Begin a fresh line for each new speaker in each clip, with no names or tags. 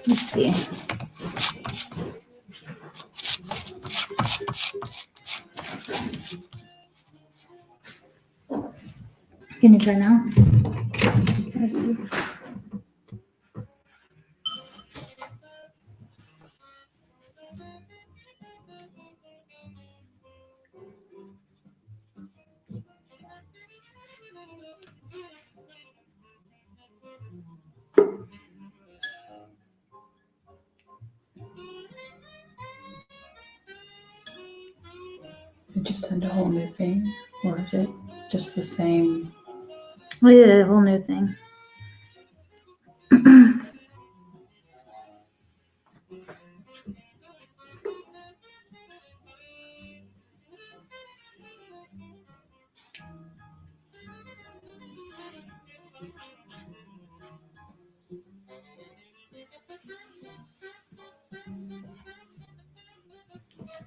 Let's see. Can you try now? Let's see.
Did you send a whole new thing, or is it just the same?
We did a whole new thing.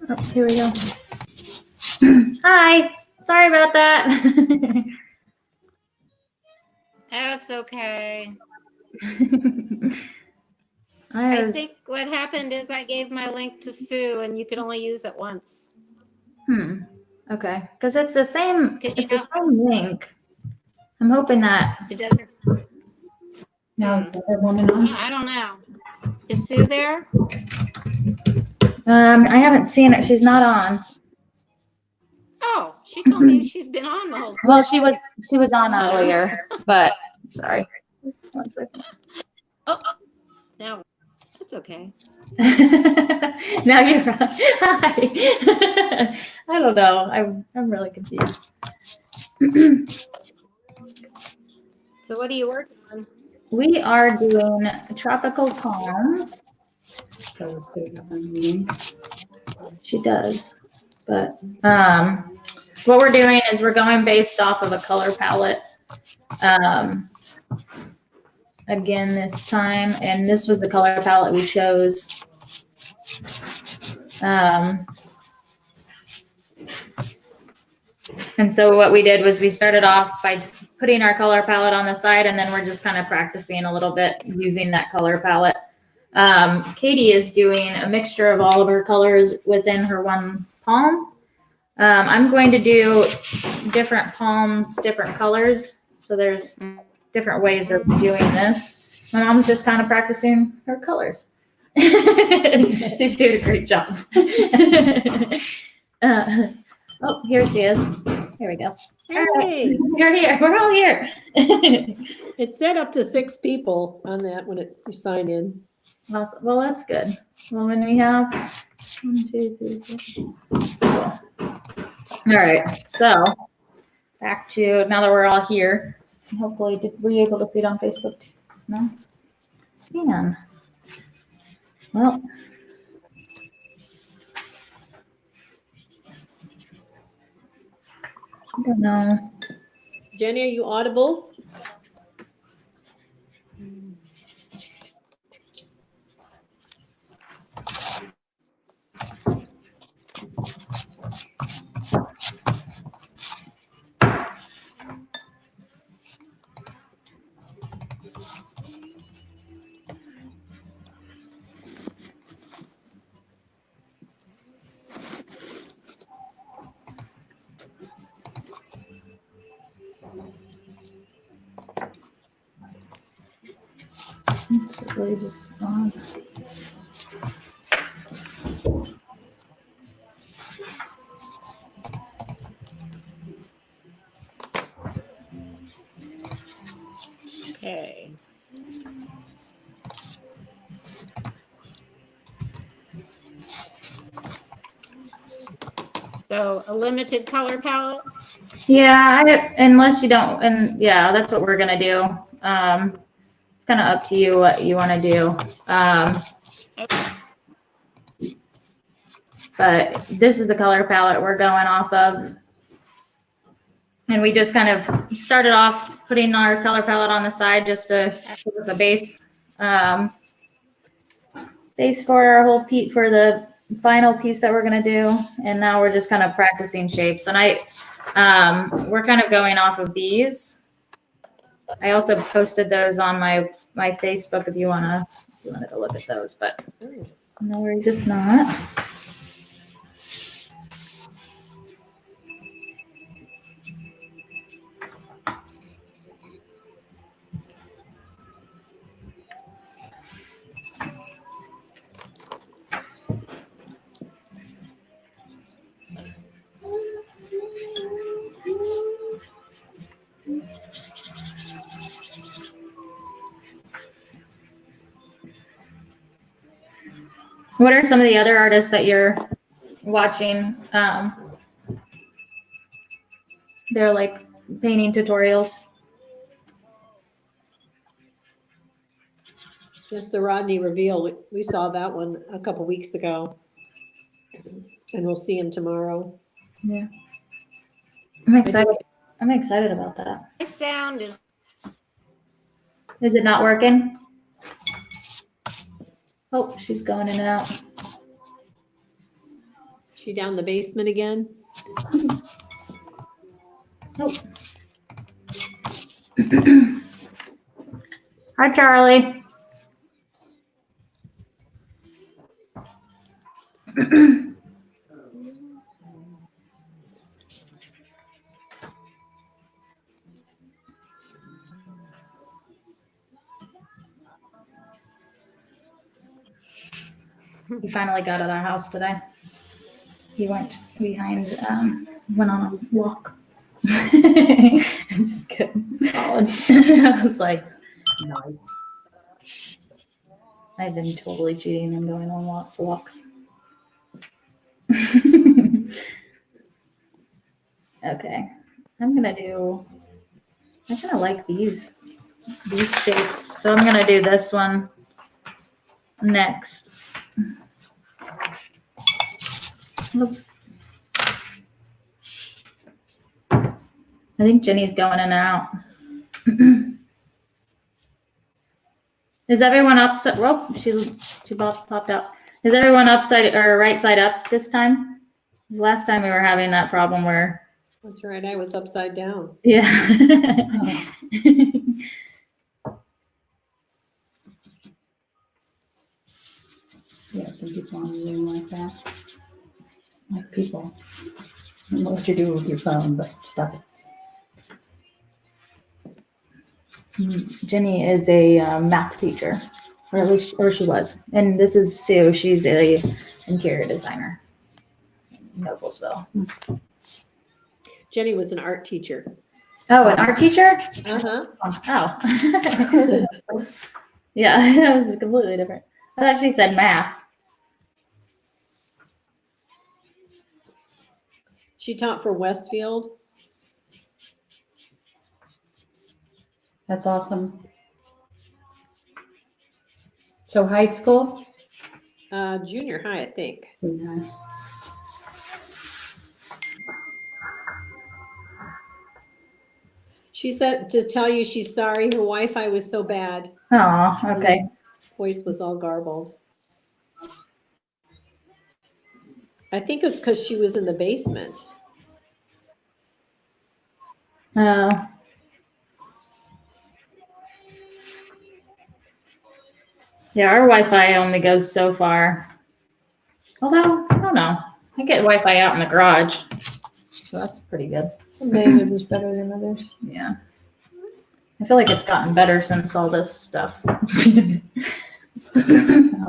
Oh, here we go. Hi. Sorry about that.
That's okay.
I
I
was,
think what happened is I gave my link to Sue and you can only use it once.
okay, because it's the same.
'Cause you
It's the
know-
same link. I'm hoping that.
It doesn't.
Now is the other woman on?
I don't know. Is Sue there?
I haven't seen it. She's not on.
Oh, she told me she's been on the whole time.
Well, she was on earlier, but sorry. 1 second.
Oh, no, that's okay.
Now you're on. Hi. I don't know. I'm really confused.
So what are you working on?
We are doing tropical palms.
So Sue behind me.
She does, but what we're doing is we're going based off of a color palette. Again this time, and this was the color palette we chose. And so what we did was we started off by putting our color palette on the side, and then we're just kind of practicing a little bit using that color palette. Katie is doing a mixture of all of her colors within her one palm. I'm going to do different palms, different colors. So there's different ways of doing this. My mom's just kind of practicing her colors. She's doing a great job. Oh, here she is. Here we go. All right.
Hey,
You're here. We're all here.
it's set up to 6 people on that when you sign in.
Awesome. Well, that's good. Well, when we have 1, 2, 3, 4. Cool. All right. So back to now that we're all here. Hopefully, were you able to see it on Facebook? No. Man. Well. I don't know.
Jenny, are you audible?
It's really just on.
Okay. So a limited color palette?
Yeah, unless you don't, and yeah, that's what we're gonna do. It's kind of up to you what you want to do. But this is the color palette we're going off of. And we just kind of started off putting our color palette on the side just to give us a base. Base for our whole piece, for the final piece that we're gonna do. And now we're just kind of practicing shapes. And we're kind of going off of these. I also posted those on my Facebook if you wanted to look at those, but no worries if not. What are some of the other artists that you're watching? They're like painting tutorials.
Just the Rodney reveal. We saw that one a couple weeks ago. And we'll see him tomorrow.
Yeah. I'm excited. I'm excited about that.
My sound is
Is it not working? Oh, she's going in and out.
She down the basement again?
Oh. Hi, Charlie. He finally got out of the house today. He went behind, went on a walk. I'm just kidding. Solid. I was like, nice. I've been totally cheating and going on lots of walks. Okay. I kind of like these shapes. So I'm going to do this one next. Oop. I think Jenny's going in and out. Is everyone up? Well, she popped out. Is everyone upside or right side up this time? Because last time we were having that problem where.
That's right. I was upside down.
Yeah.
Yeah, some people on Zoom like that. Like people. I don't know what you're doing with your phone, but stop it.
Jenny is a math teacher, or at least, or she was. And this is Sue. She's a interior designer in Noblesville.
Jenny was an art teacher.
Oh, an art teacher?
Uh-huh.
Oh. Yeah, that was completely different. I thought she said math.
She taught for Westfield.
That's awesome. So high school?
Junior high, I think.
Yeah.
She said to tell you she's sorry her Wi-Fi was so bad.
Oh, okay.
Voice was all garbled. I think it's because she was in the basement.
Oh. Yeah, our Wi-Fi only goes so far. Although, I don't know. I get Wi-Fi out in the garage. So that's pretty good.
Some days are just better than others.
Yeah. I feel like it's gotten better since all this stuff.
Well,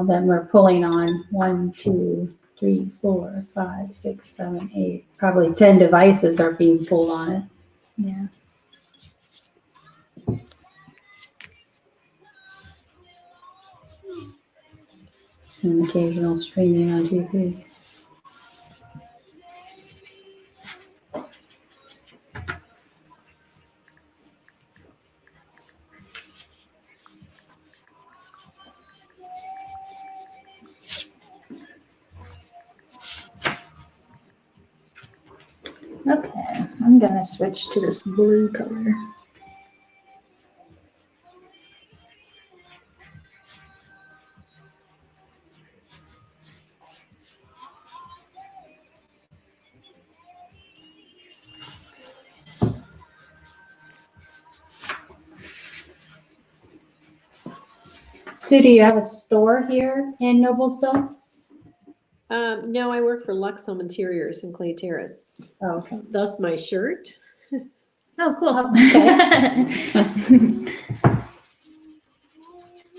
then we're pulling on 1, 2, 3, 4, 5, 6, 7, 8. Probably 10 devices are being pulled on it.
Yeah.
And occasional streaming on TV.
Okay, I'm gonna switch to this blue color.
Sue, do you have a store here in Noblesville?
No, I work for Luxo Interiors in Clay Terrace.
Oh, okay.
Thus my shirt.
Oh, cool.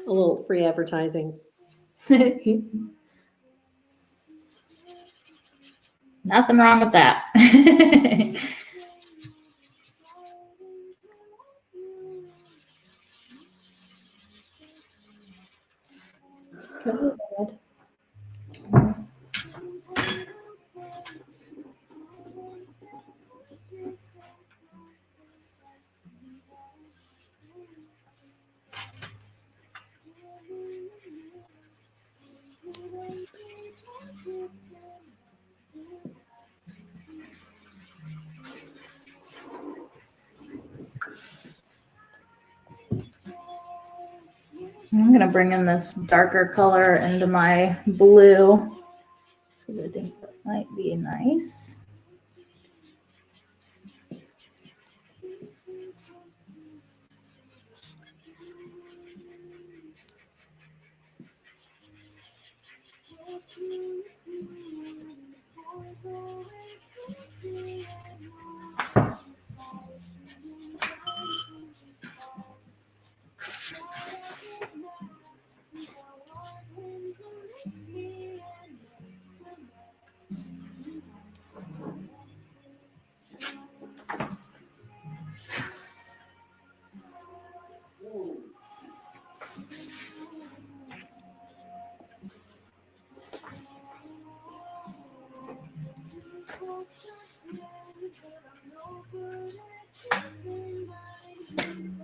A little free advertising.
Nothing wrong with that. I'm gonna bring in this darker color into my blue. So I think that might be nice.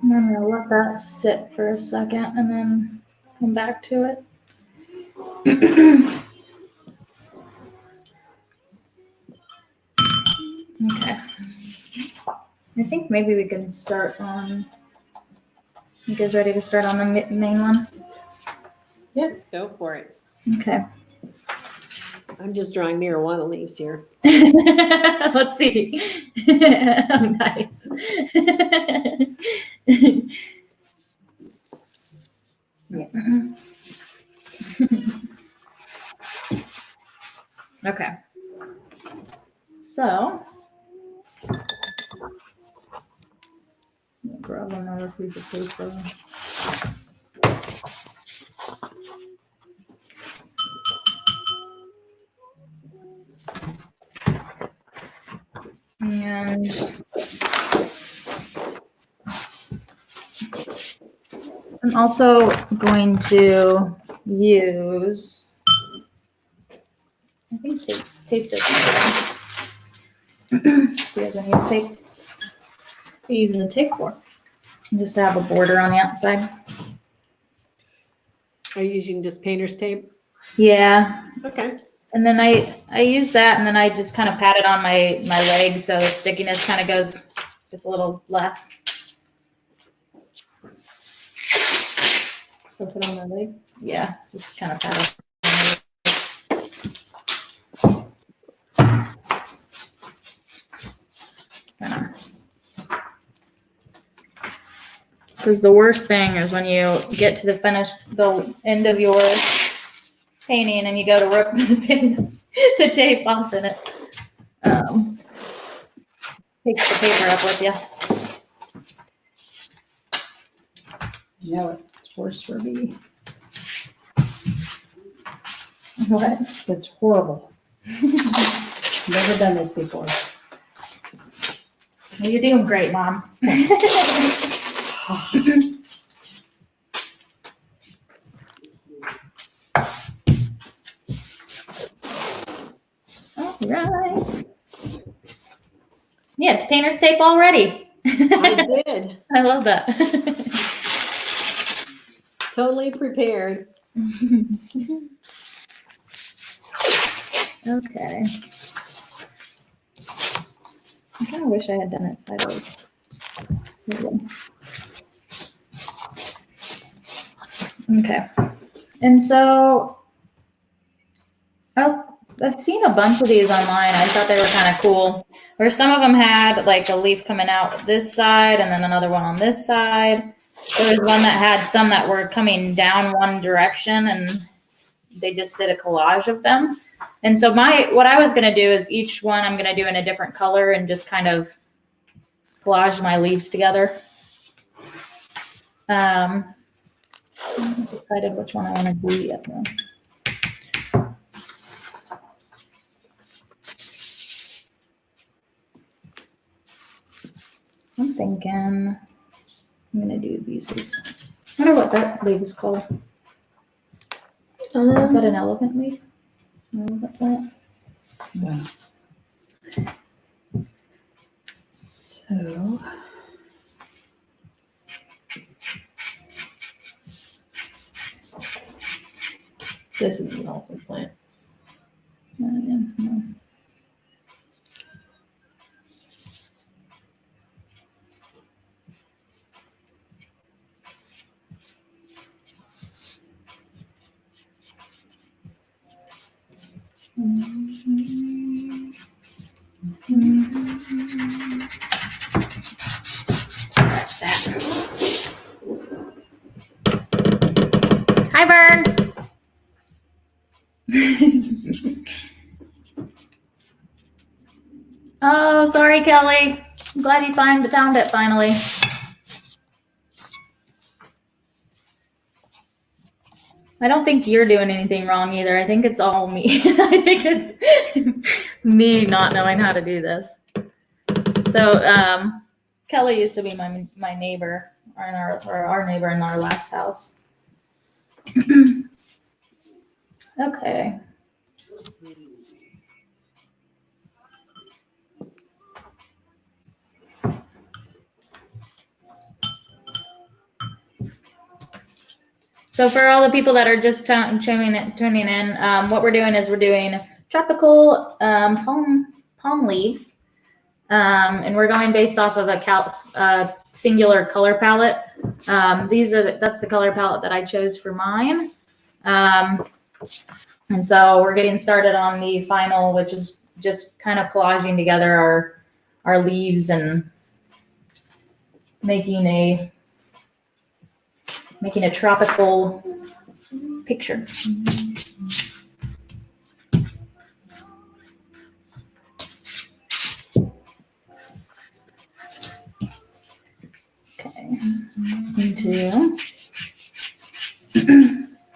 And I'm gonna let that sit for a second and then come back to it. Okay. I think maybe we can start on. You guys ready to start on the main one?
Yeah, go for it.
Okay.
I'm just drawing marijuana leaves here.
Let's see. Oh, nice. Okay. So, grab another piece of paper. And I'm also going to use, I think tape this. You guys want to use tape? What are you using the tape for? Just to have a border on the outside.
Are you using just painter's tape?
Yeah.
Okay.
And then I use that, and then I just kind of pat it on my leg so the stickiness kind of gets a little less. So put on my leg? Yeah, just kind of pat it. Because the worst thing is when you get to the end of your painting and you go to rip the tape off and it takes the paper up with you.
No, it's worse for me.
What?
It's horrible. Never done this before.
Well, you're doing great, Mom. All right. Yeah, painter's tape already.
I did.
I love that.
Totally prepared.
Okay. I kind of wish I had done it sideways. Okay. And so I've seen a bunch of these online. I thought they were kind of cool. Where some of them had like a leaf coming out this side and then another one on this side. There was one that had some that were coming down one direction, and they just did a collage of them. And so what I was gonna do is each one I'm gonna do in a different color and just kind of collage my leaves together. I haven't decided which one I want to do yet though. I'm thinking I'm gonna do these leaves. I wonder what that leaf is called. Is that an elephant leaf? Elephant plant?
Yeah. So.
This is an elephant plant.
No. Scratch that. Hi, Vern. Oh, sorry, Kelly. I'm glad you found it finally. I don't think you're doing anything wrong either. I think it's all me. I think it's me not knowing how to do this. So Kelly used to be my neighbor, or our neighbor in our last house. Okay. So for all the people that are just tuning in, what we're doing is we're doing tropical palm leaves, and we're going based off of a singular color palette. That's the color palette that I chose for mine, and so we're getting started on the final, which is just kind of collaging together our leaves and making a tropical picture. Okay, me too.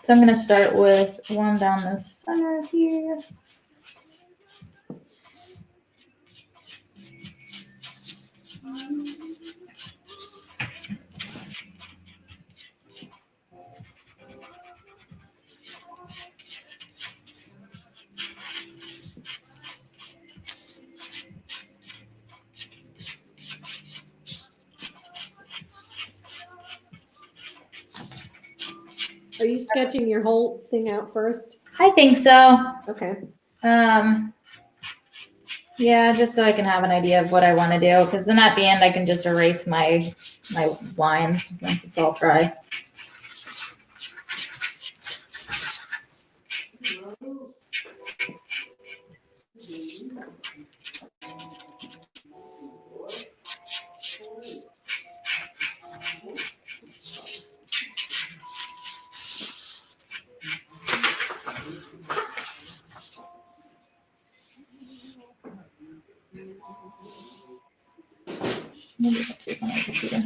So I'm going to start with one down the center here.
Are you sketching your whole thing out first?
I think so.
Okay.
Yeah, just so I can have an idea of what I want to do, because then at the end I can just erase my lines once it's all dry. Maybe I'll do it on my computer.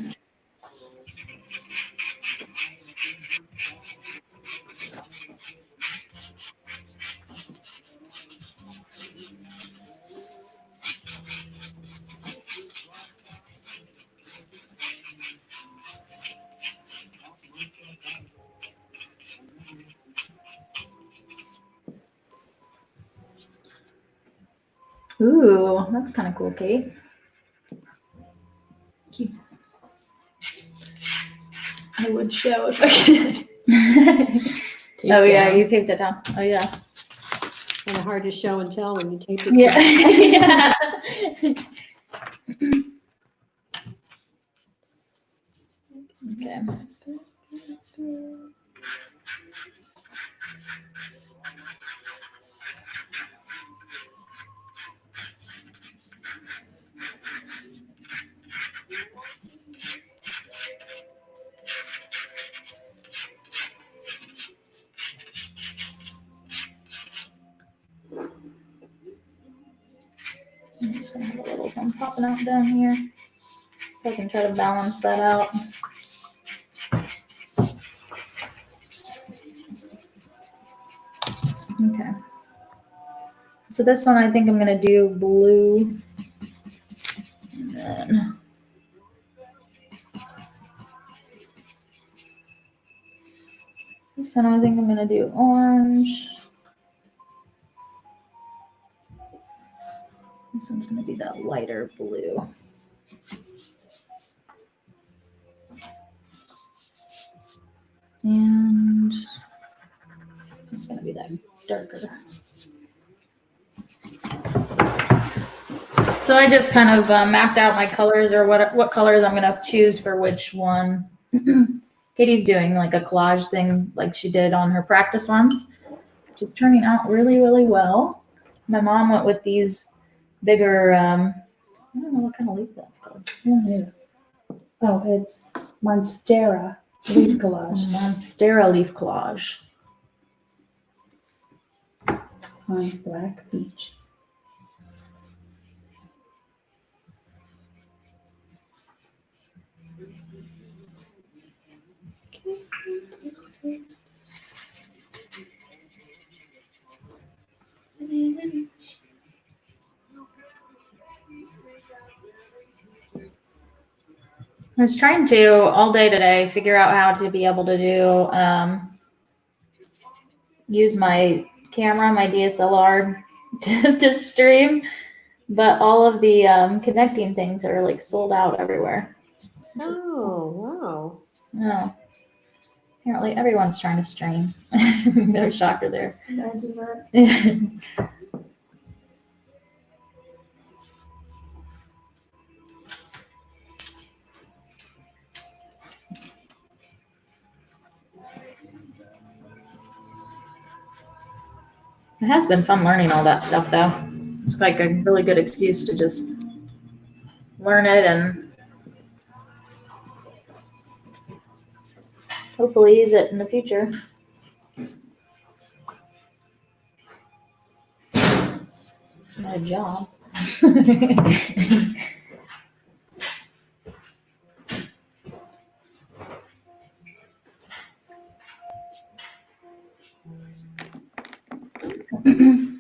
Ooh, that's kind of cool, Kate. I would show if I could. Oh yeah, you taped it down. Oh yeah.
Kind of hard to show and tell when you taped it.
Yeah. Yeah. Okay. I'm just gonna have a little one popping out down here so I can try to balance that out. Okay. So this one I think I'm gonna do blue. And then this one I think I'm gonna do orange. This one's gonna be that lighter blue. And this one's gonna be that darker. So I just kind of mapped out my colors or what colors I'm gonna choose for which one. Katie's doing like a collage thing like she did on her practice ones, which is turning out really, really well. My mom went with these bigger, I don't know what kind of leaf that's called.
Yeah. Oh, it's Monstera leaf collage
Monstera leaf collage.
on Black Beach.
I was trying to all day today figure out how to be able to do use my camera, my DSLR to stream, but all of the connecting things are like sold out everywhere.
Oh, wow.
No, apparently everyone's trying to stream. No shocker there.
Imagine that.
It has been fun learning all that stuff though. It's like a really good excuse to just learn it and hopefully use it in the future. My job.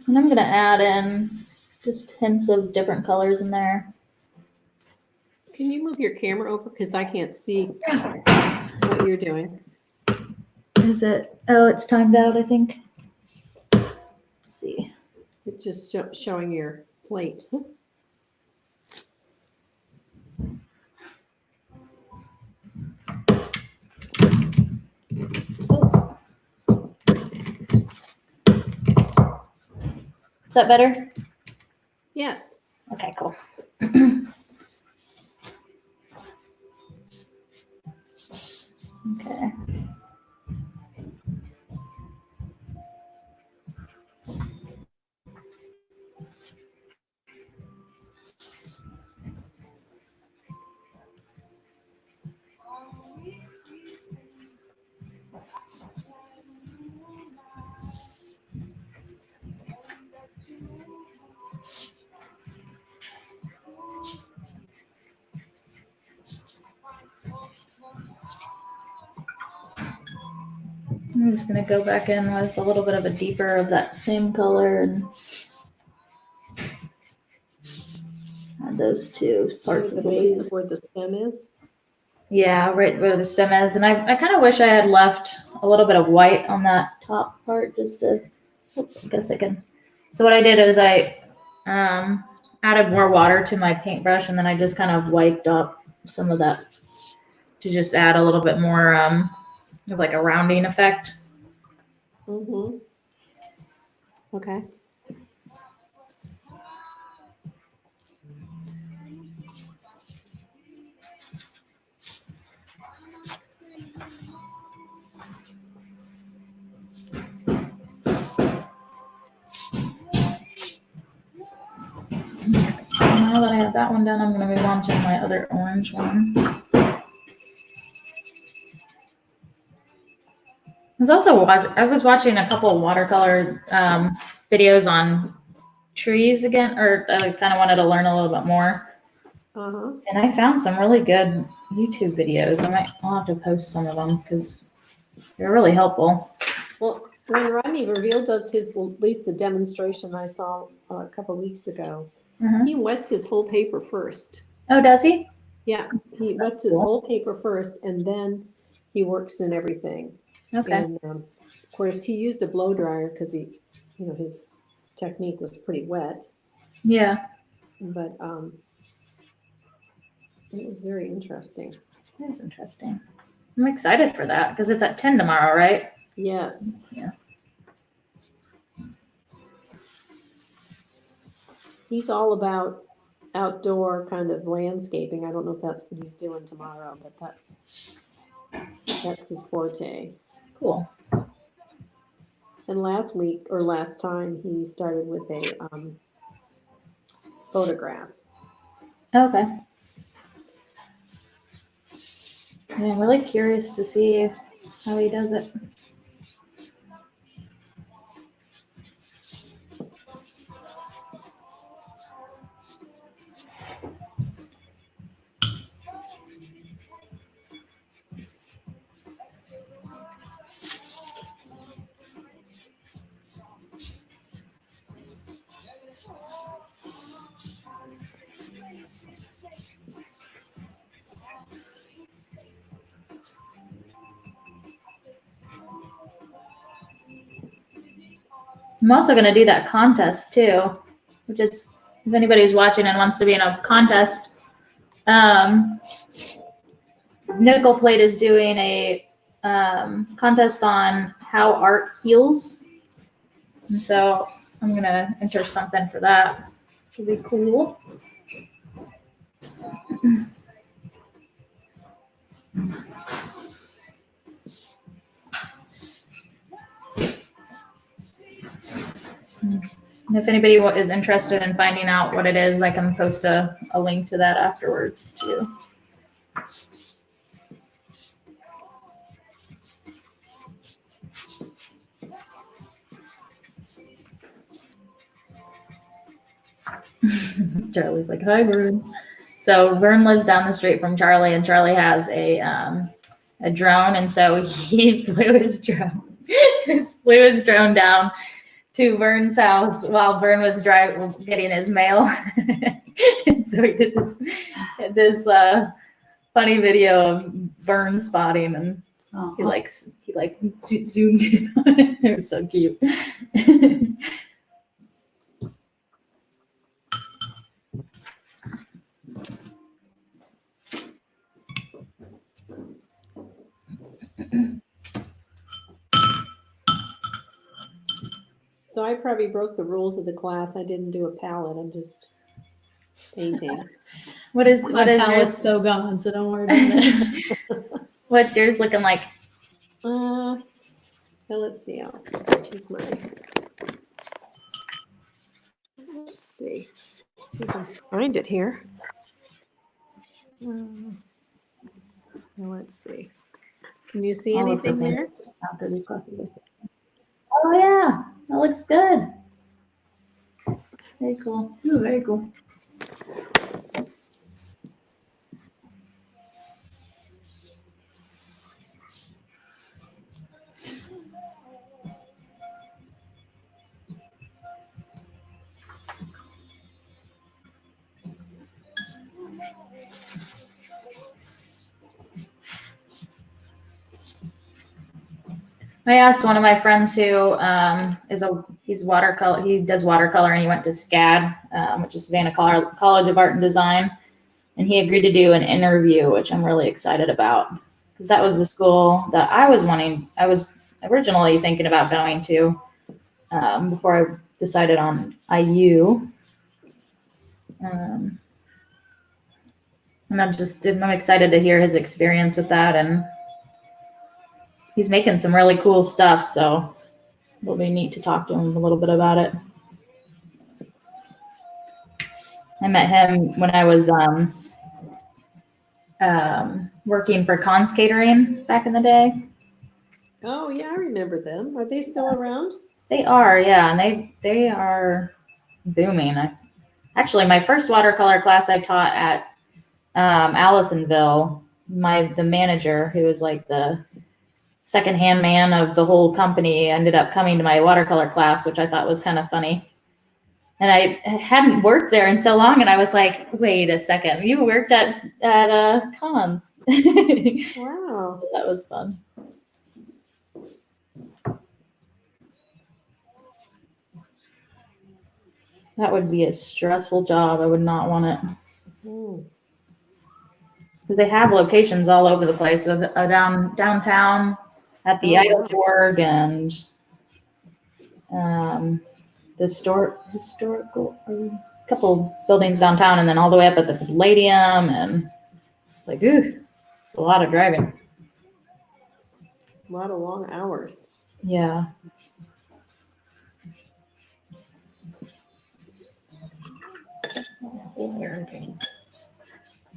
And I'm gonna add in just hints of different colors in there.
Can you move your camera over? Because I can't see what you're doing.
Is it? Oh, it's timed out, I think. Let's see.
It's just showing your plate.
Is that better?
Yes.
Okay, cool. Okay. I'm just gonna go back in with a little bit of a deeper of that same color and add those two parts
The
of the
base
leaves.
of where the stem is.
Yeah, right where the stem is. And I kind of wish I had left a little bit of white on that top part just to, I guess I can. So what I did is I added more water to my paintbrush and then I just kind of wiped up some of that to just add a little bit more of like a rounding effect.
Mm-hmm. Okay.
now that I have that one done, I'm gonna move on to my other orange one. I was watching a couple of watercolor videos on trees again, or I kind of wanted to learn a little bit more.
Uh-huh.
And I found some really good YouTube videos. I'll have to post some of them because they're really helpful.
Well, when Rodney Reveal does his, at least the demonstration I saw a couple weeks ago, he wets his whole paper first.
Oh, does he?
Yeah, he wets his whole paper first, and then he works in everything.
Okay.
And of course, he used a blow dryer because his technique was pretty wet.
Yeah.
But it was very interesting.
That is interesting. I'm excited for that because it's at 10 tomorrow, right?
Yes.
Yeah.
He's all about outdoor kind of landscaping. I don't know if that's what he's doing tomorrow, but that's his forte.
Cool.
And last time he started with a photograph.
Okay. Yeah, I'm really curious to see how he does it. I'm also going to do that contest too, which it's, if anybody's watching and wants to be in a contest, Nickel Plate is doing a contest on how art heals. And so I'm going to enter something for that. Which will be cool. And if anybody is interested in finding out what it is, I can post a link to that afterwards too. Charlie's like, hi, Vern. So Vern lives down the street from Charlie, and Charlie has a drone, and so he flew his drone. Flew his drone down to Vern's house while Vern was getting his mail. And so he did this funny video of Vern spotting, and he zoomed in on it. It was so cute.
So I probably broke the rules of the class. I didn't do a palette. I'm just painting.
What is
Palette's
yours?
so gone, so don't worry about it.
What's yours looking like?
Well, let's see. I'll take my. Let's see. You can find it here. Now let's see. Can you see anything there?
After these classes. Oh yeah, that looks good. Very cool.
Ooh, very cool.
I asked one of my friends who he's watercolor. He does watercolor, and he went to SCAD, which is Savannah College of Art and Design, and he agreed to do an interview, which I'm really excited about because that was the school that I was originally thinking about going to before I decided on IU. And I'm excited to hear his experience with that, and he's making some really cool stuff, so it'll be neat to talk to him a little bit about it. I met him when I was working for Cons Catering back in the day.
Oh, yeah, I remember them. Are they still around?
They are, yeah, and they are booming. Actually, my first watercolor class I taught at Allisonville, the manager, who was like the second-hand man of the whole company, ended up coming to my watercolor class, which I thought was kind of funny. And I hadn't worked there in so long, and I was like, "Wait a second, you worked at Cons?"
Wow.
That was fun. That would be a stressful job. I would not want it.
Hmm.
Because they have locations all over the place. So downtown at the
Oh,
Idle
wow.
Borg and the historical a couple buildings downtown, and then all the way up at the Palladium. And it's like, ooh, it's a lot of driving.
A lot of long hours.
Yeah.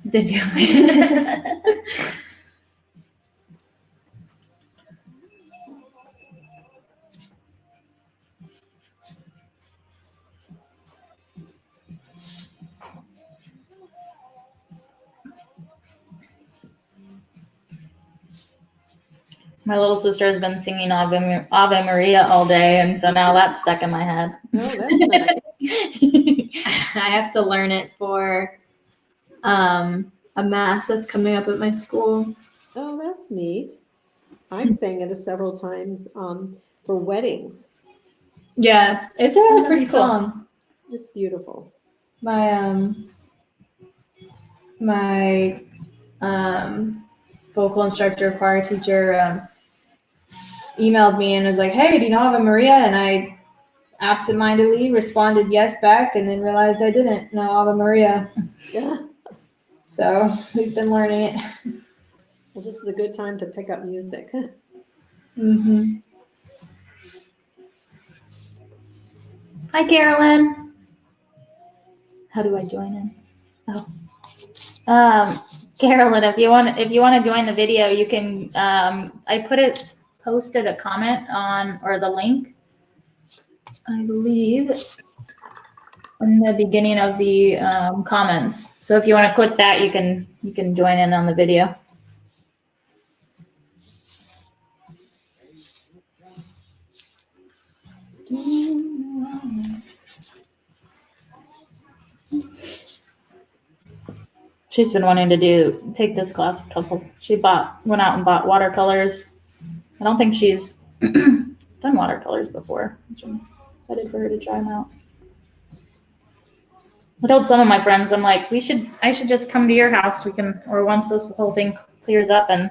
Did you? My little sister has been singing Ave Maria all day, and so now that's stuck in my head.
Oh, that's nice.
I have to learn it for a mass that's coming up at my school.
Oh, that's neat. I've sang it several times for weddings.
Yeah, it's a
That'd
pretty
be cool.
song.
It's beautiful.
My my vocal instructor, choir teacher, emailed me and was like, "Hey, do you know Ave Maria?" And I absentmindedly responded yes back, and then realized I didn't know Ave Maria.
Yeah.
So we've been learning it.
Well, this is a good time to pick up music.
Mm-hmm.
Hi, Carolyn. How do I join in? Oh, Carolyn, if you want to join the video, you can. I posted a comment on or the link, I believe, in the beginning of the comments. So if you want to click that, you can join in on the video. She's been wanting to take this class a couple. She went out and bought watercolors. I don't think she's done watercolors before. I'm excited for her to try them out. I told some of my friends, I'm like, I should just come to your house. Or once this whole thing clears up, and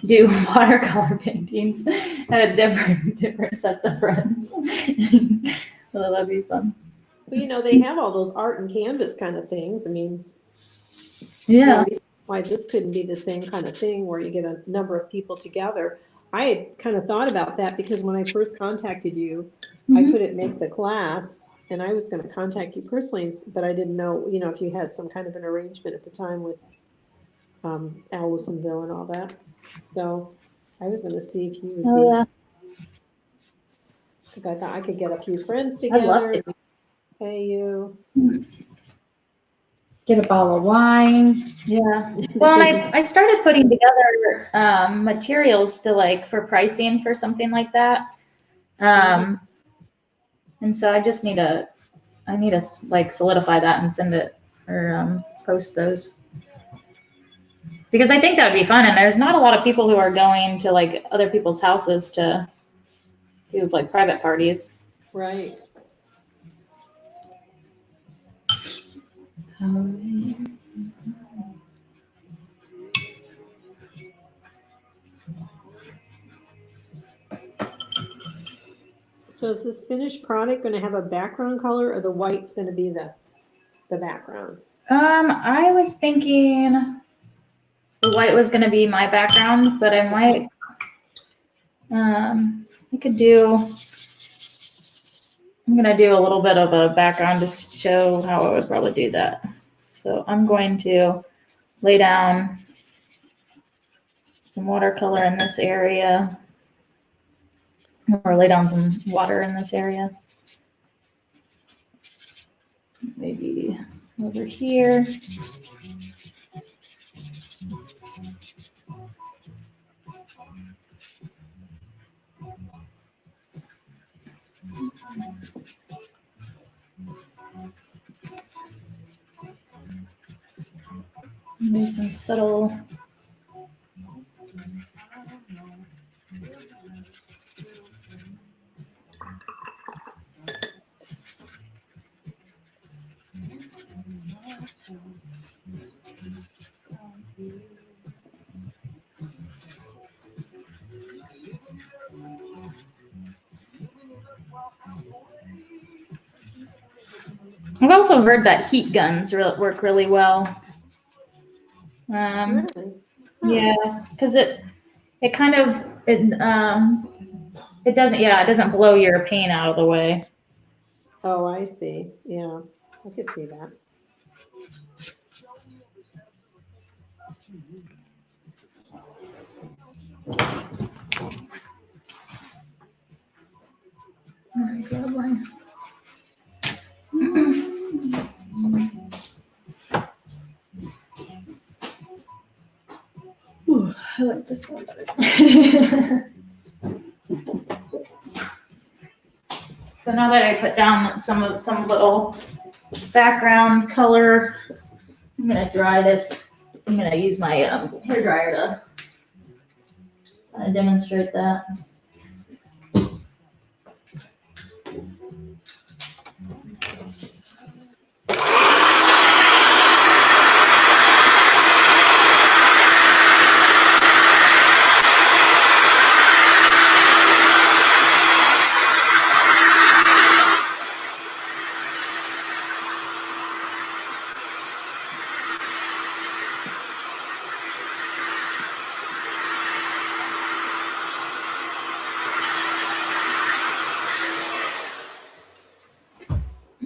do watercolor paintings at different sets of friends. Well, that'd be fun.
Well, they have all those art and canvas kind of things. I mean,
Yeah.
no reason why this couldn't be the same kind of thing where you get a number of people together. I had kind of thought about that because when I first contacted you, I couldn't make the class, and I was going to contact you personally, but I didn't know, if you had some kind of an arrangement at the time with Allisonville and all that. So I was going to see if you would
Oh yeah.
because I thought I could get a few friends
I'd love
together,
to.
pay you.
Get a bottle of wine.
Yeah. Well, I started putting together materials to for pricing for something like that. And so I just need to solidify that and send it or post those. Because I think that would be fun, and there's not a lot of people who are going to other people's houses to do private parties.
Right. So is this finished product going to have a background color, or the white's going to be the background?
I was thinking the white was going to be my background, but I might, I could do, I'm gonna do a little bit of a background just to show how I would probably do that. So I'm going to lay down some watercolor in this area, or lay down some water in this area. Maybe over here. Maybe some subtle. I've also heard that heat guns work really well.
Really? Huh.
Yeah, because it kind of it doesn't blow your paint out of the way.
Oh, I see. Yeah, I could see that.
Ooh, I like this one better. So now that I put down some little background color, I'm gonna dry this. I'm gonna use my hair dryer to demonstrate that.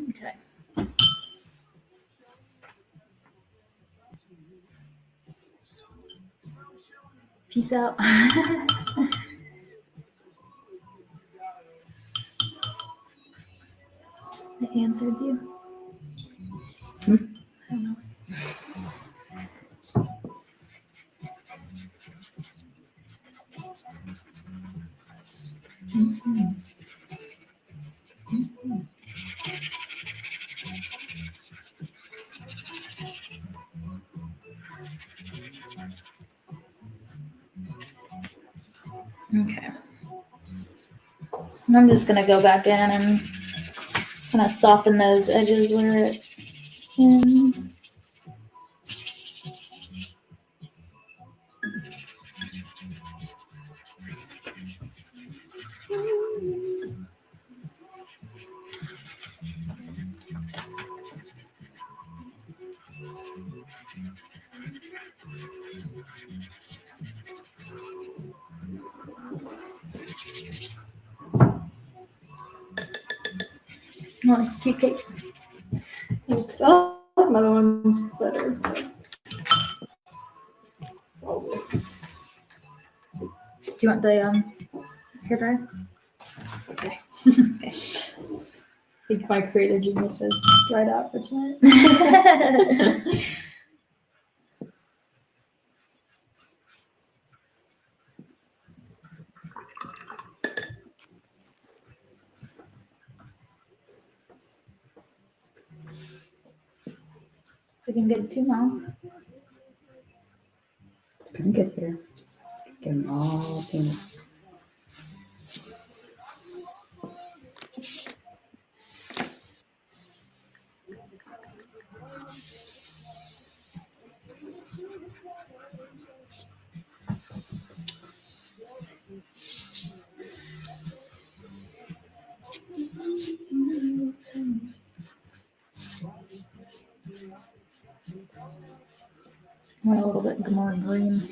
Okay. Peace out. I answered you. I don't know. Okay. And I'm just gonna go back in and kind of soften those edges where it ends. Oh, it's too cake. Oops, I like my other ones better. Do you want the hair dryer?
Okay.
Okay.
I think my creative genius is dried out for tonight.
So you can get two more.
Gonna get there. Get them all painted.
I want a little bit more green.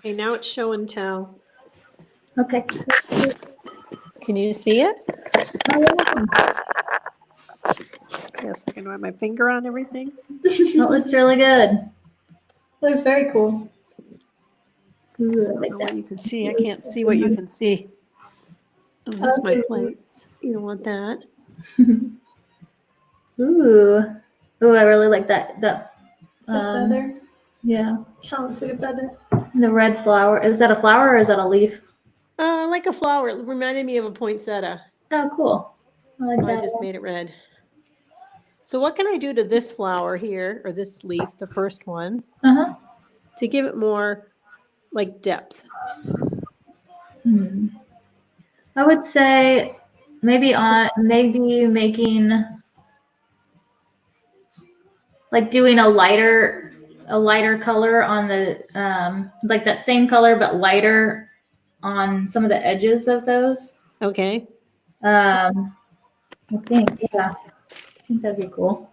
Okay, now it's show and tell.
Okay.
Can you see it?
Oh,
Yes, I can run my finger on everything.
It looks really good.
Looks very cool.
Ooh, I
I don't
like
know
that.
what you can see. I can't see what you can see. Oh, that's my plate. You don't want that.
Ooh. Ooh, I really like that.
The feather.
Yeah.
Kind of looks like a feather.
The red flower. Is that a flower or is that a leaf?
Like a flower. It reminded me of a poinsettia.
Oh, cool. I like
So I
that.
just made it red. So what can I do to this flower here, or this leaf, the first one,
Uh-huh.
to give it more like depth?
I would say maybe making like doing a lighter color on the like that same color but lighter on some of the edges of those.
Okay.
I think, yeah. I think that'd be cool.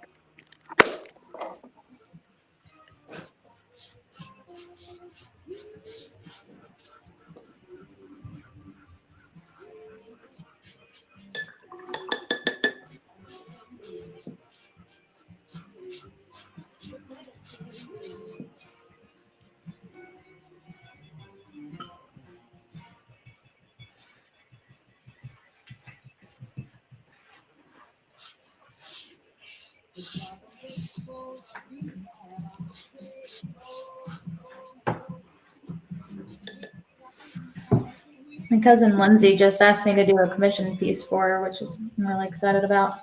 My cousin Lindsay just asked me to do a commission piece for her, which is I'm really excited about.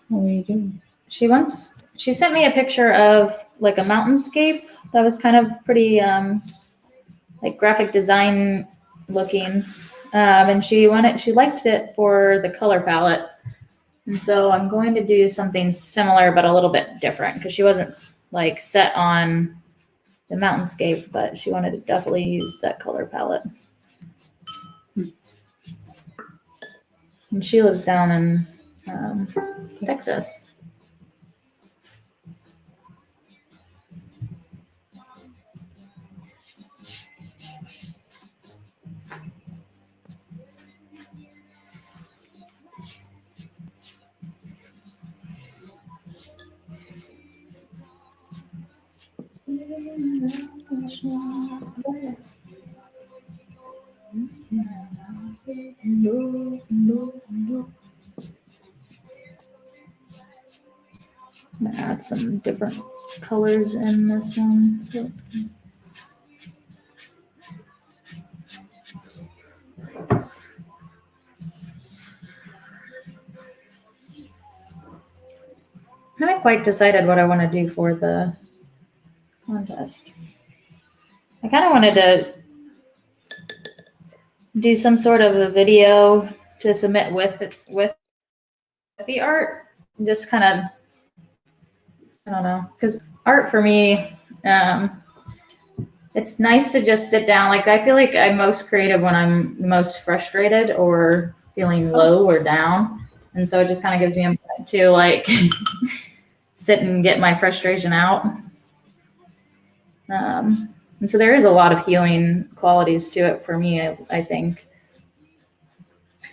What are you doing?
She sent me a picture of like a mountainscape that was kind of pretty like graphic design looking. And she liked it for the color palette. And so I'm going to do something similar but a little bit different because she wasn't like set on the mountainscape, but she wanted to definitely use that color palette. And she lives down in Texas. I'm gonna add some different colors in this one. So. I haven't quite decided what I want to do for the contest. I kind of wanted to do some sort of a video to submit with the art. Just kind of, I don't know, because art for me, it's nice to just sit down. Like I feel like I'm most creative when I'm most frustrated or feeling low or down, and so it just kind of gives me a moment to like sit and get my frustration out. And so there is a lot of healing qualities to it for me, I think.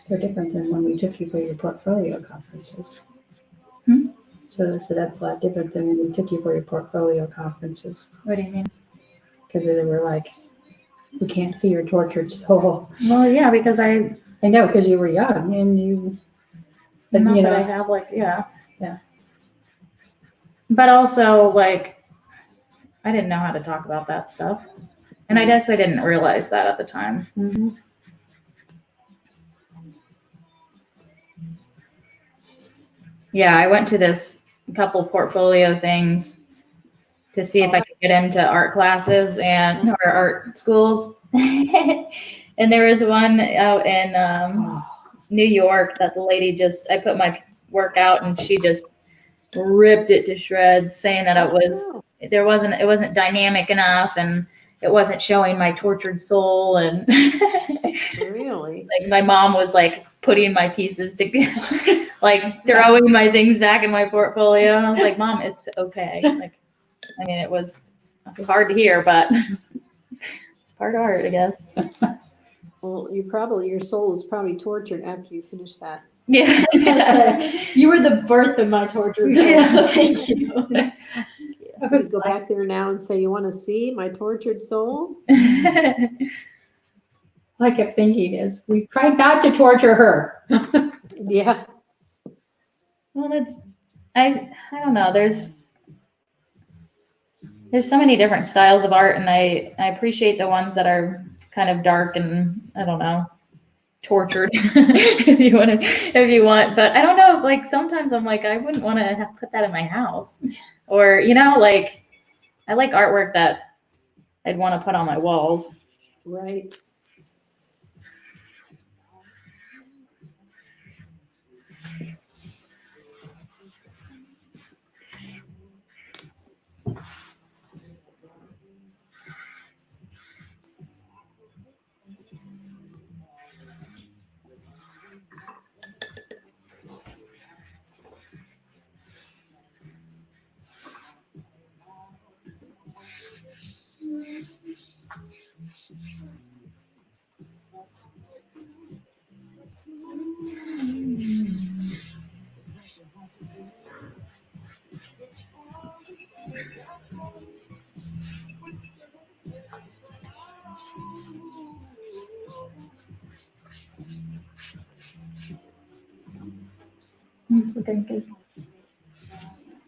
So different than when we took you for your portfolio conferences.
Hmm?
So that's a lot different than when we took you for your portfolio conferences.
What do you mean?
Because they were like, we can't see your tortured soul.
Well, yeah, because I
know, because you were young and you, but
not
you
that
know,
I have like, yeah.
Yeah.
But also like, I didn't know how to talk about that stuff. And I guess I didn't realize that at the time.
mm-hmm.
Yeah, I went to this couple portfolio things to see if I could get into art classes and or art schools. And there was one out in New York that the lady I put my work out and she just ripped it to shreds, saying that it wasn't dynamic enough and it wasn't showing my tortured soul. And
Really?
like my mom was like putting my pieces together, like throwing my things back in my portfolio. And I was like, Mom, it's okay. Like, I mean, it's hard to hear, but it's part of art, I guess.
Well, your soul is probably tortured after you finish that.
Yeah.
You were the birth of my torture,
Yeah.
so thank you.
I
You
was
go back there now and say, you want to see my tortured soul?
I kept thinking is we tried not to torture her.
Yeah.
Well, I don't know. There's so many different styles of art, and I appreciate the ones that are kind of dark and I don't know, tortured if you want. But I don't know, like sometimes I'm like I wouldn't want to put that in my house, or like I like artwork that I'd want to put on my walls.
Right.
It's looking good.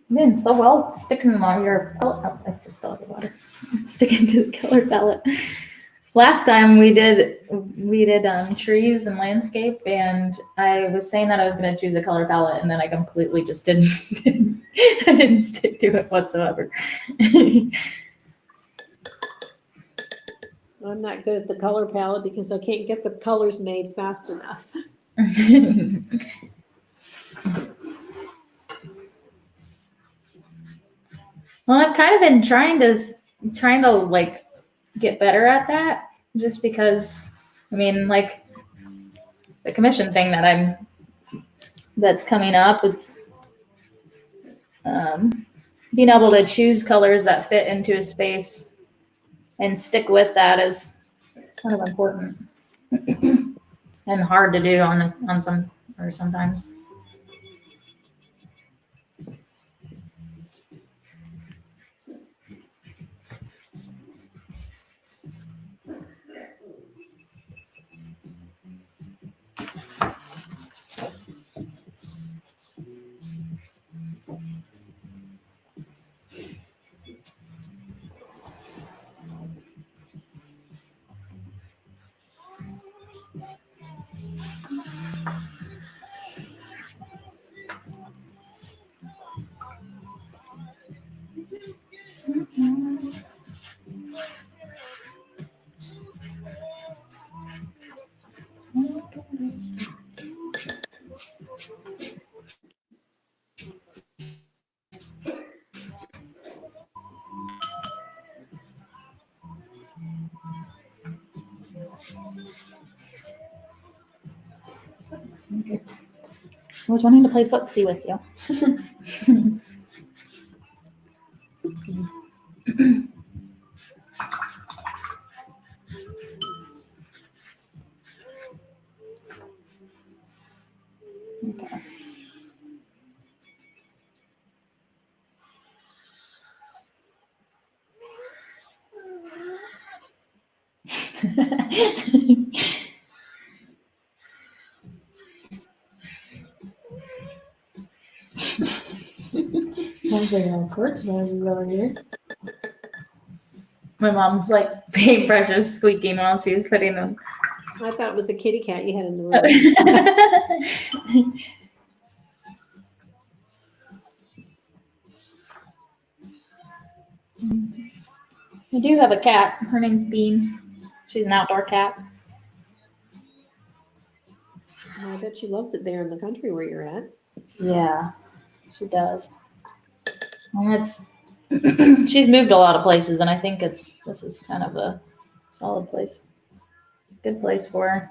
You're doing so well sticking them on your palette. Oh, that's just still the water. Sticking to the color palette. Last time we did trees and landscape, and I was saying that I was going to choose a color palette, and then I completely just didn't I didn't stick to it whatsoever.
I'm not good at the color palette because I can't get the colors made fast enough.
Well, I've kind of been trying to like get better at that, just because I mean, like the commission thing that's coming up, it's being able to choose colors that fit into a space and stick with that is kind of important and hard to do on some or sometimes. Okay. I was wanting to play footsie with you. Okay.
Sounds like all sorts of noises over here.
My mom's like paintbrushes squeaking while she's putting them.
I thought it was a kitty cat you had in the room.
We do have a cat. Her name's Bean. She's an outdoor cat.
I bet she loves it there in the country where you're at.
Yeah, she does. And it's she's moved a lot of places, and I think this is kind of a solid place. Good place for her.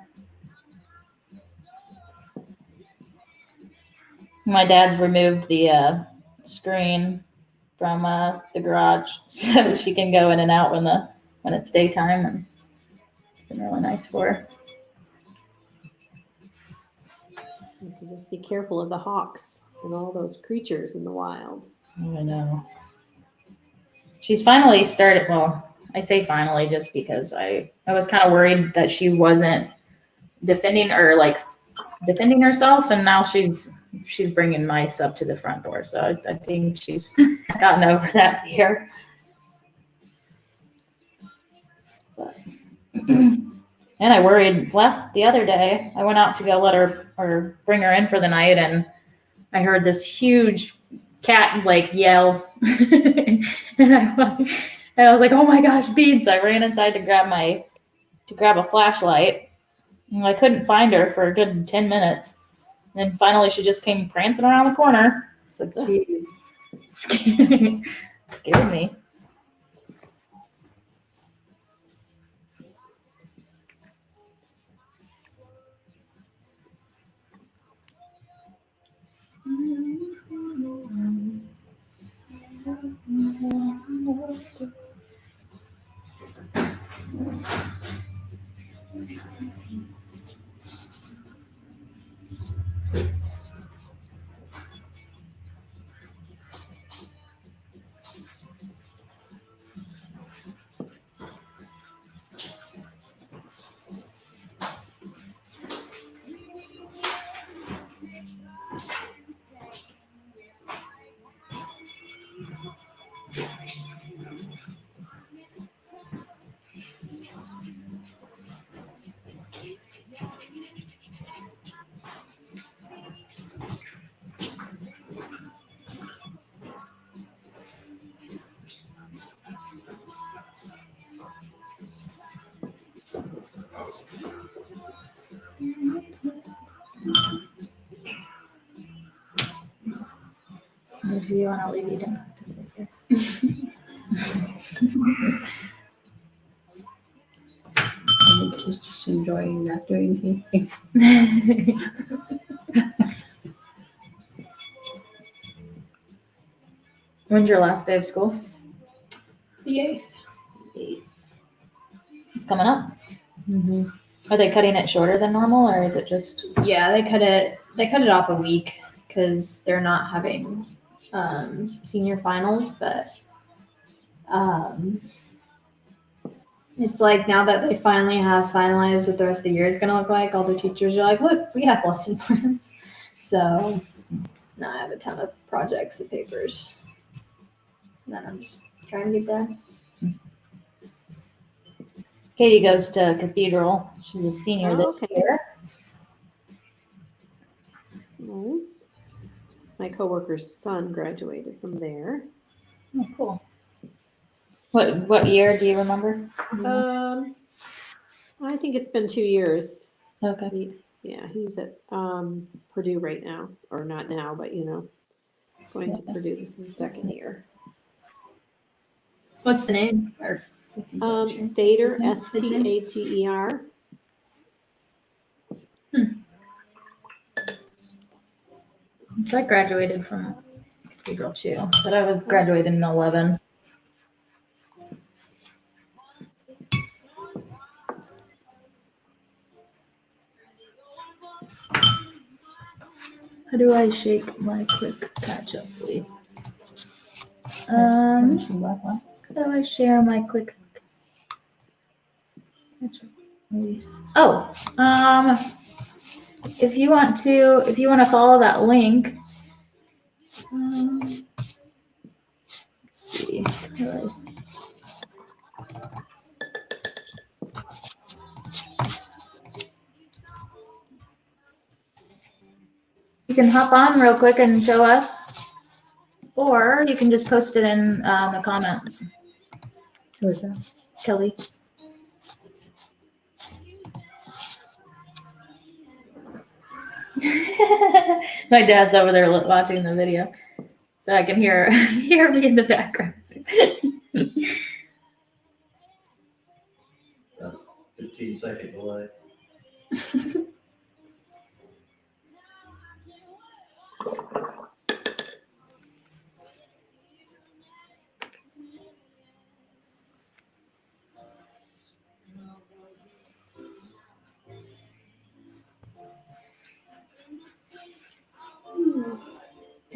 My dad's removed the screen from the garage so she can go in and out when it's daytime, and been really nice for her.
You can just be careful of the hawks and all those creatures in the wild.
I know. She's finally started. Well, I say finally just because I was kind of worried that she wasn't defending herself, and now she's bringing mice up to the front door. So I think she's gotten over that fear. But, and I worried the other day. I went out to go let her or bring her in for the night, and I heard this huge cat like yell, and I was like, "Oh my gosh, beans!" So I ran inside to grab a flashlight, and I couldn't find her for a good 10 minutes. And then finally, she just came prancing around the corner. It's like, geez, scared me. If you want to leave, you don't have to sit here.
She's just enjoying not doing anything.
When's your last day of school?
The 8th.
It's coming up.
Mm-hmm.
Are they cutting it shorter than normal, or is it just?
Yeah, they cut it off a week because they're not having senior finals, but it's like now that they finally have finalized what the rest of the year is going to look like, all the teachers are like, look, we have lesson plans. So now I have a ton of projects and papers that I'm just trying to get done.
Katie goes to Cathedral. She's a senior
Oh,
this
okay.
year.
Nice. My coworker's son graduated from there.
Oh, cool. What year do you remember?
I think it's been 2 years.
Okay.
He's at Purdue right now, or not now, but going to Purdue. This is his second year.
What's the name?
Stater, Stater.
So I graduated from Cathedral too, but I was graduated in 11. How do I shake my quick catch up, please? How do I share my quick catch up? Oh, if you want to follow that link, let's see. You can hop on real quick and show us, or you can just post it in the comments.
Who's that?
Kelly. My dad's over there watching the video, so I can hear me in the background.
15-second delay.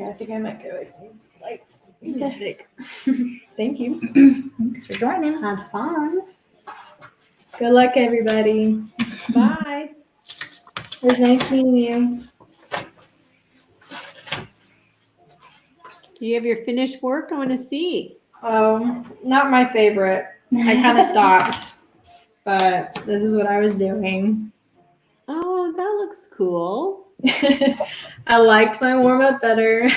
I think I might go with these lights. Headache. Thank you.
Thanks for joining.
Had fun. Good luck, everybody.
Bye.
It was nice meeting you.
Do you have your finished work? I want to see.
Oh, not my favorite. I kind of stopped, but this is what I was doing.
Oh, that looks cool.
I liked my warm up better.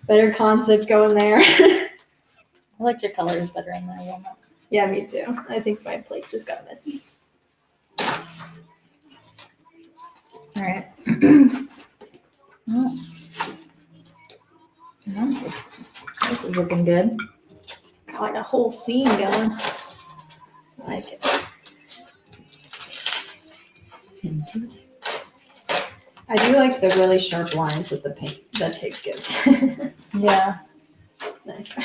Better concept going there.
I liked your colors better in there. Warm up.
Yeah, me too. I think my plate just got messy.
All right. Well, this is looking good.
Got like a whole scene going. I like it. I do like the really sharp lines that the tape gives.
Yeah.
It's nice.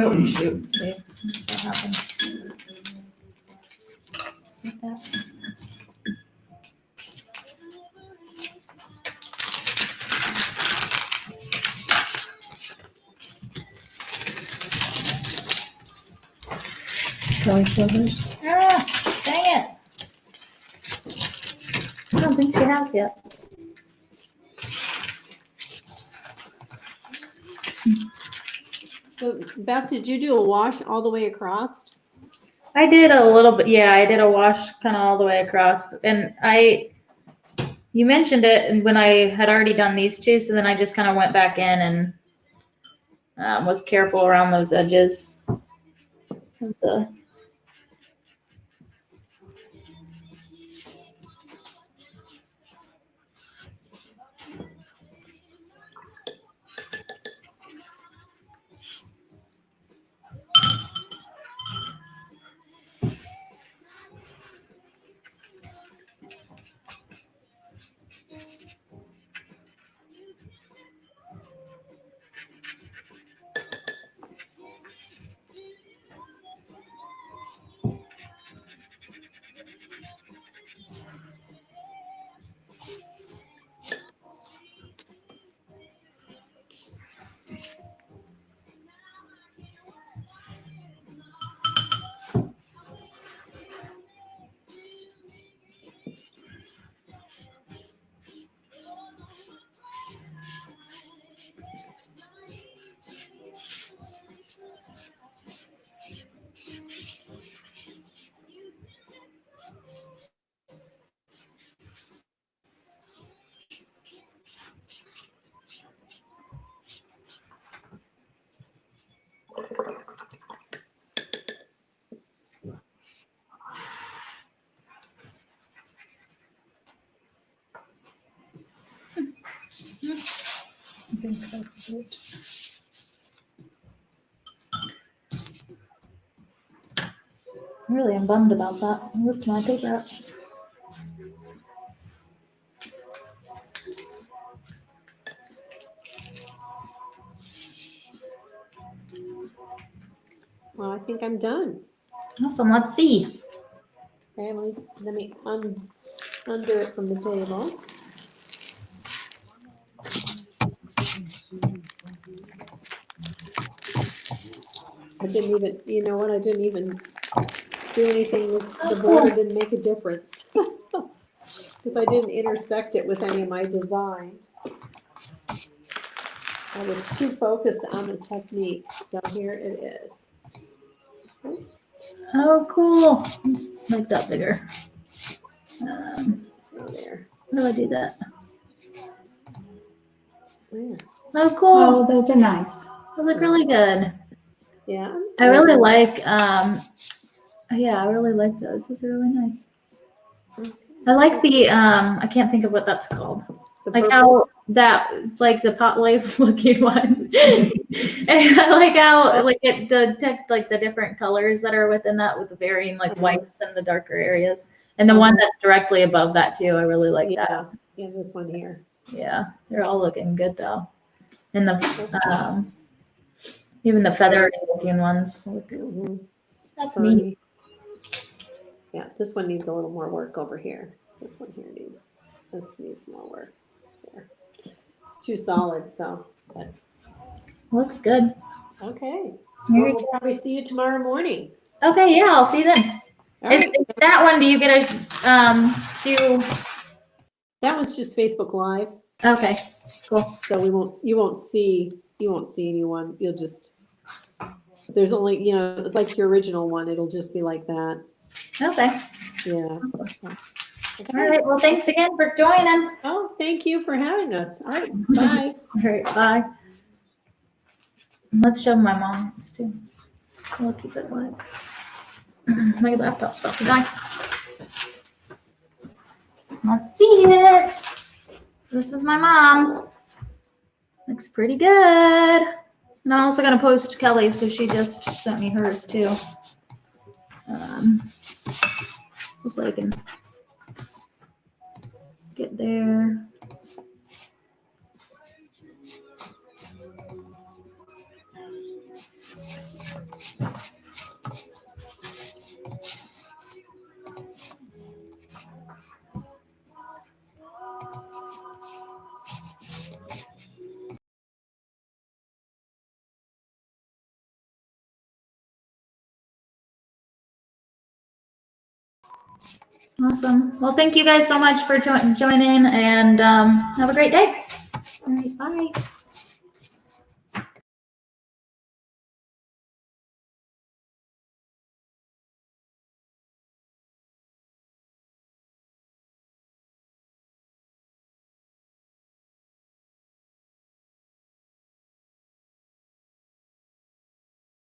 Oh shoot! See, that's what happens. Like that.
Kelly Silvers.
Ah, dang it! I don't think she has yet.
So Beth, did you do a wash all the way across?
I did a little bit. Yeah, I did a wash kind of all the way across, and you mentioned it, and when I had already done these two, so then I just kind of went back in and was careful around those edges. Of the
I think that's it.
really, I'm bummed about that. I ripped my paper out.
Well, I think I'm done.
Awesome. Let's see.
Okay, let me undo it from the table. I didn't even, you know what, I didn't even do anything with the border, didn't make a difference. Because I didn't intersect it with any of my design. I was too focused on the technique, so here it is. Oops,
Oh, cool. Let's make that bigger.
oh there,
How do I do that?
there.
Oh, cool.
Oh, those are nice.
Those look really good.
Yeah.
I really like, yeah, I really like those. Those are really nice. I like the, I can't think of what that's called.
The
Like
purple.
how, that like the pot life looking one. And I like how like the text, like the different colors that are within that with the varying like whites and the darker areas. And the one that's directly above that too. I really like that.
Yeah, yeah, this one here.
Yeah, they're all looking good though. And the even the feathery looking ones look
Mhm.
that's neat.
Yeah, this one needs a little more work over here. This one here needs more work. There. It's too solid, so. But,
Looks good.
okay.
Here
Well,
you
we'll probably see you tomorrow morning.
Okay, yeah, I'll see you then.
All
Is,
right.
is that one? Do you get a do?
That one's just Facebook Live,
Okay, cool.
so you won't see anyone. You'll just, there's only, you know, like your original one, it'll just be like that.
Okay.
Yeah.
All right. Well, thanks again for joining.
Oh, thank you for having us. All right, bye.
All right. Bye. Let's show my mom this too. We'll keep it quiet. My laptop's about to die. Let's see it. This is my mom's. Looks pretty good. And I'm also gonna post Kelly's because she just sent me hers too. Hopefully I can get there. Awesome. Well, thank you guys so much for joining and have a great day. All right, bye.